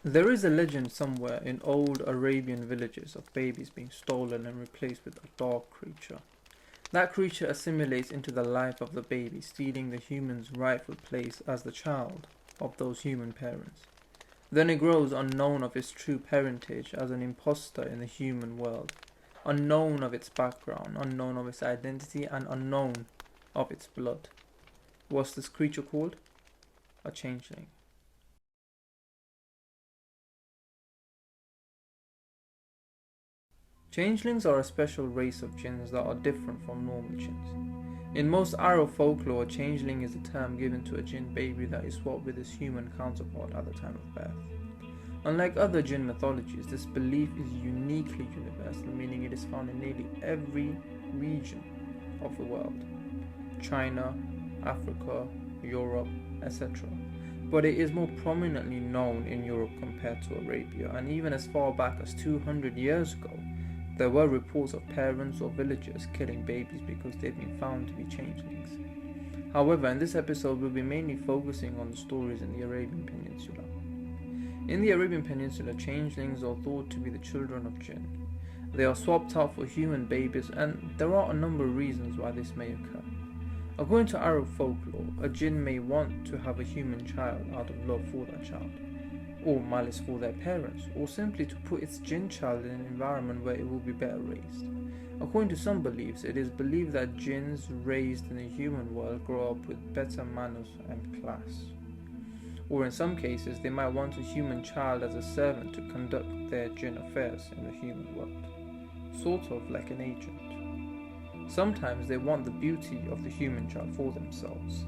There is a legend somewhere in old Arabian villages of babies being stolen and replaced with a dark creature. That creature assimilates into the life of the baby, stealing the human's rightful place as the child of those human parents. Then it grows unknown of its true parentage as an imposter in the human world, unknown of its background, unknown of its identity, and unknown of its blood. What's this creature called? A changeling. Changelings are a special race of Djinns that are different from normal Djinns. In most Arab folklore, changeling is a term given to a Djinn baby that is swapped with his human counterpart at the time of birth. Unlike other Djinn mythologies, this belief is uniquely universal, meaning it is found in nearly every region of the world: China, Africa, Europe, etc. But it is more prominently known in Europe compared to Arabia, and even as far back as 200 years ago, there were reports of parents or villagers killing babies because they'd been found to be changelings. However, in this episode we'll be mainly focusing on the stories in the Arabian Peninsula. In the Arabian Peninsula, changelings are thought to be the children of Jinn. They are swapped out for human babies, and there are a number of reasons why this may occur. According to Arab folklore, a Jinn may want to have a human child out of love for that child, or malice for their parents, or simply to put its Jinn child in an environment where it will be better raised. According to some beliefs, it is believed that Djinns raised in the human world grow up with better manners and class. Or in some cases, they might want a human child as a servant to conduct their Jinn affairs in the human world, sort of like an agent. Sometimes they want the beauty of the human child for themselves,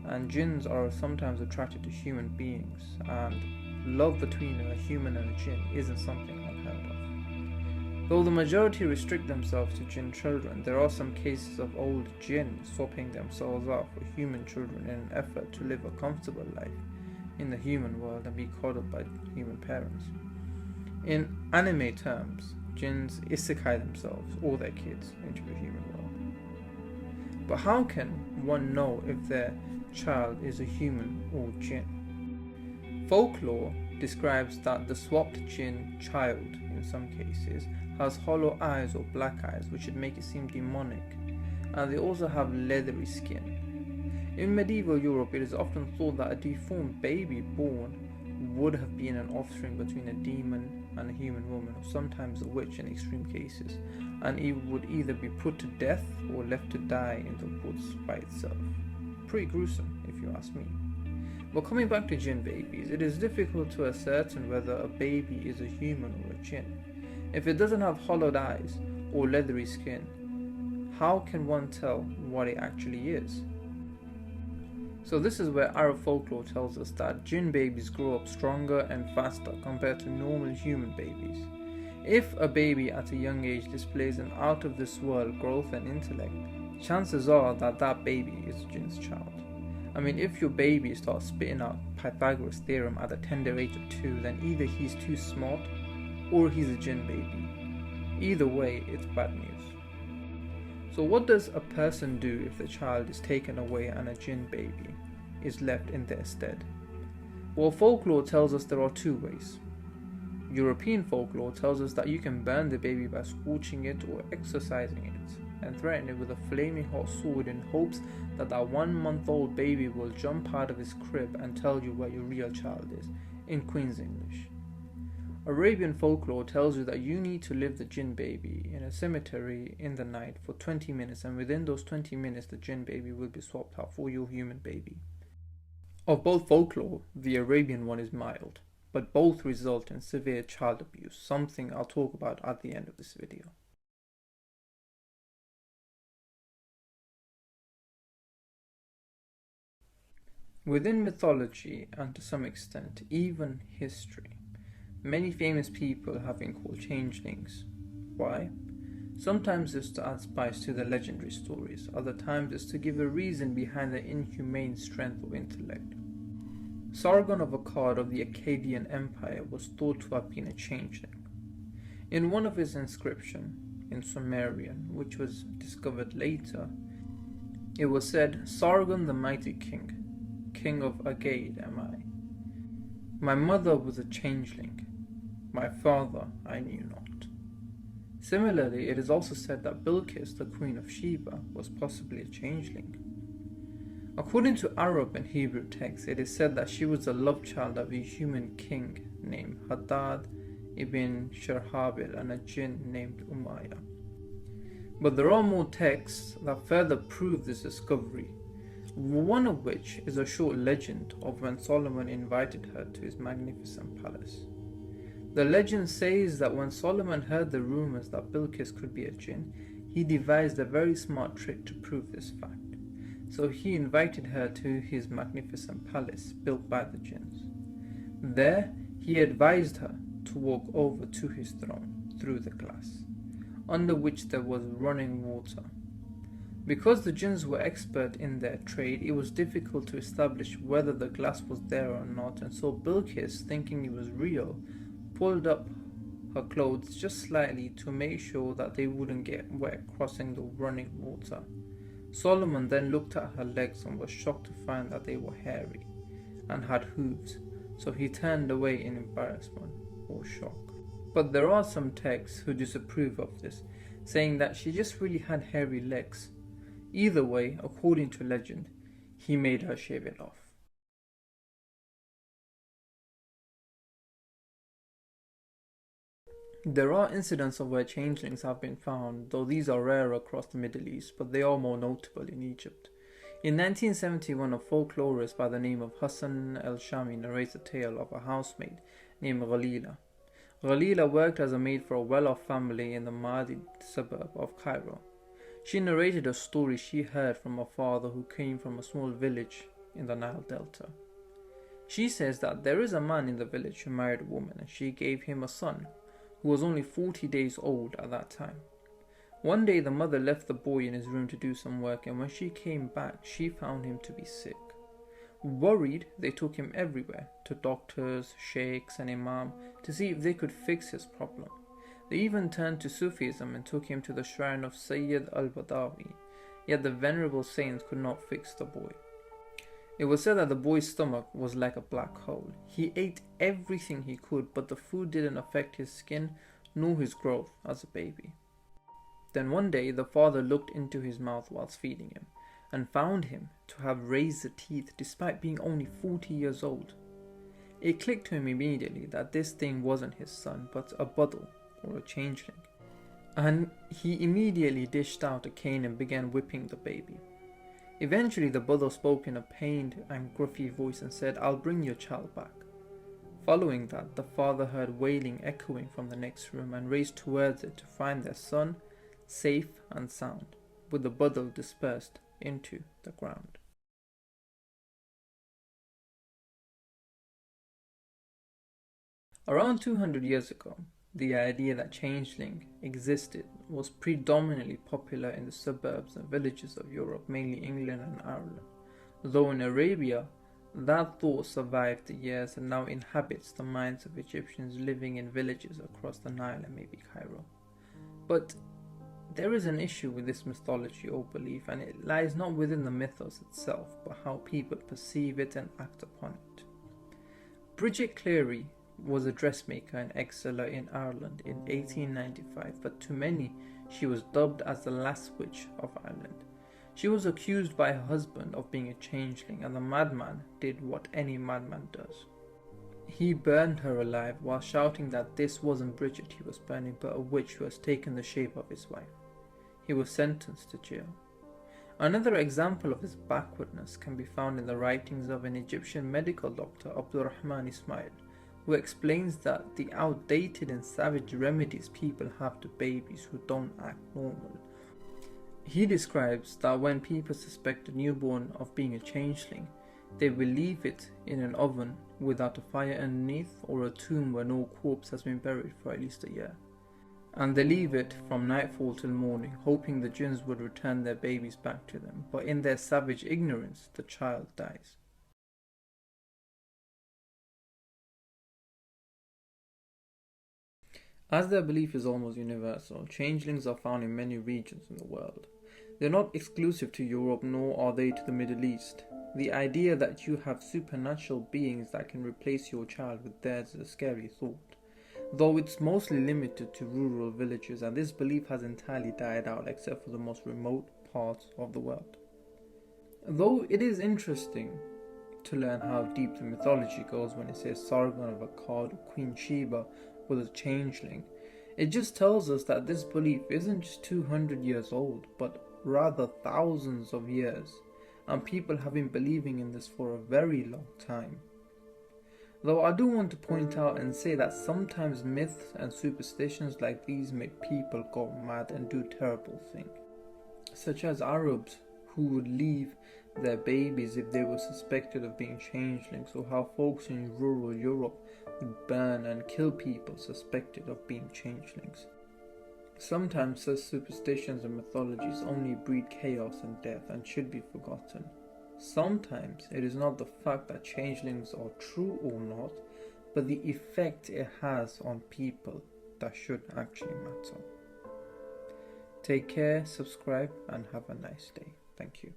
and Djinns are sometimes attracted to human beings, and love between a human and a Jinn isn't something unheard of. Though the majority restrict themselves to Jinn children, there are some cases of old Jinn swapping themselves out for human children in an effort to live a comfortable life in the human world and be coddled by human parents. In anime terms, Djinns isekai themselves or their kids into the human world. But how can one know if their child is a human or Jinn? Folklore describes that the swapped Jinn child, in some cases, has hollow eyes or black eyes, which would make it seem demonic, and they also have leathery skin. In medieval Europe, it is often thought that a deformed baby born would have been an offspring between a demon and a human woman, or sometimes a witch in extreme cases, and it would either be put to death or left to die in the woods by itself. Pretty gruesome, if you ask me. But coming back to Jinn babies, it is difficult to ascertain whether a baby is a human or a Jinn. If it doesn't have hollowed eyes or leathery skin, how can one tell what it actually is? So this is where Arab folklore tells us that Jinn babies grow up stronger and faster compared to normal human babies. If a baby at a young age displays an out-of-this-world growth and intellect, chances are that that baby is a Jinn's child. I mean, if your baby starts spitting out Pythagoras' theorem at the tender age of 2, then either he's too smart or he's a Jinn baby. Either way, it's bad news. So what does a person do if the child is taken away and a Jinn baby is left in their stead? Well, folklore tells us there are two ways. European folklore tells us that you can burn the baby by scorching it or exorcising it, and threaten it with a flaming hot sword in hopes that 1-month-old baby will jump out of his crib and tell you where your real child is, in Queen's English. Arabian folklore tells you that you need to leave the Jinn baby in a cemetery in the night for 20 minutes, and within those 20 minutes the Jinn baby will be swapped out for your human baby. Of both folklore, the Arabian one is mild, but both result in severe child abuse, something I'll talk about at the end of this video. Within mythology, and to some extent even history, many famous people have been called changelings. Why? Sometimes it's to add spice to the legendary stories, other times it's to give a reason behind their inhumane strength or intellect. Sargon of Akkad of the Akkadian Empire was thought to have been a changeling. In one of his inscriptions, in Sumerian, which was discovered later, it was said, "Sargon the mighty king, king of Agade am I." My mother was a changeling. My father I knew not. Similarly, it is also said that Bilqis, the queen of Sheba, was possibly a changeling. According to Arab and Hebrew texts, it is said that she was the love child of a human king named Hadad ibn Sharhabil and a Jinn named Umayyah. But there are more texts that further prove this discovery, one of which is a short legend of when Solomon invited her to his magnificent palace. The legend says that when Solomon heard the rumors that Bilqis could be a Jinn, he devised a very smart trick to prove this fact. So he invited her to his magnificent palace built by the Djinns. There, he advised her to walk over to his throne through the glass, under which there was running water. Because the Djinns were expert in their trade, it was difficult to establish whether the glass was there or not, and so Bilqis, thinking it was real, pulled up her clothes just slightly to make sure that they wouldn't get wet crossing the running water. Solomon then looked at her legs and was shocked to find that they were hairy and had hooves, so he turned away in embarrassment or shock. But there are some texts who disapprove of this, saying that she just really had hairy legs. Either way, according to legend, he made her shave it off. There are incidents of where changelings have been found, though these are rare across the Middle East, but they are more notable in Egypt. In 1971, a folklorist by the name of Hassan el-Shami narrates a tale of a housemaid named Ghalila. Ghalila worked as a maid for a well-off family in the Mahdi suburb of Cairo. She narrated a story she heard from her father, who came from a small village in the Nile Delta. She says that there is a man in the village who married a woman, and she gave him a son, who was only 40 days old at that time. One day the mother left the boy in his room to do some work, and when she came back, she found him to be sick. Worried, they took him everywhere, to doctors, sheikhs and imam, to see if they could fix his problem. They even turned to Sufism and took him to the shrine of Sayyid al-Badawi, yet the venerable saints could not fix the boy. It was said that the boy's stomach was like a black hole. He ate everything he could, but the food didn't affect his skin nor his growth as a baby. Then one day the father looked into his mouth whilst feeding him, and found him to have razor teeth despite being only 40 years old. It clicked to him immediately that this thing wasn't his son, but a budal, or a changeling. And he immediately dished out a cane and began whipping the baby. Eventually the budal spoke in a pained and gruffy voice and said, "I'll bring your child back." Following that, the father heard wailing echoing from the next room and raced towards it to find their son safe and sound, with the budal dispersed into the ground. Around 200 years ago, the idea that changeling existed was predominantly popular in the suburbs and villages of Europe, mainly England and Ireland, though in Arabia, that thought survived the years and now inhabits the minds of Egyptians living in villages across the Nile and maybe Cairo. But there is an issue with this mythology or belief, and it lies not within the mythos itself, but how people perceive it and act upon it. Bridget Cleary was a dressmaker and exceller in Ireland in 1895, but to many she was dubbed as the last witch of Ireland. She was accused by her husband of being a changeling, and the madman did what any madman does. He burned her alive while shouting that this wasn't Bridget he was burning, but a witch who has taken the shape of his wife. He was sentenced to jail. Another example of his backwardness can be found in the writings of an Egyptian medical doctor, Abdurrahman Ismail, who explains that the outdated and savage remedies people have to babies who don't act normal. He describes that when people suspect a newborn of being a changeling, they will leave it in an oven without a fire underneath, or a tomb where no corpse has been buried for at least a year. And they leave it from nightfall till morning, hoping the Djinns would return their babies back to them, but in their savage ignorance, the child dies. As their belief is almost universal, changelings are found in many regions in the world. They are not exclusive to Europe, nor are they to the Middle East. The idea that you have supernatural beings that can replace your child with theirs is a scary thought, though it's mostly limited to rural villages, and this belief has entirely died out except for the most remote parts of the world. Though it is interesting to learn how deep the mythology goes when it says Sargon of Akkad or Queen Sheba was a changeling, it just tells us that this belief isn't just 200 years old, but rather thousands of years, and people have been believing in this for a very long time. Though I do want to point out and say that sometimes myths and superstitions like these make people go mad and do terrible things, such as Arabs who would leave their babies if they were suspected of being changelings, or how folks in rural Europe would burn and kill people suspected of being changelings. Sometimes such superstitions and mythologies only breed chaos and death and should be forgotten. Sometimes it is not the fact that changelings are true or not, but the effect it has on people that should actually matter. Take care, subscribe, and have a nice day. Thank you.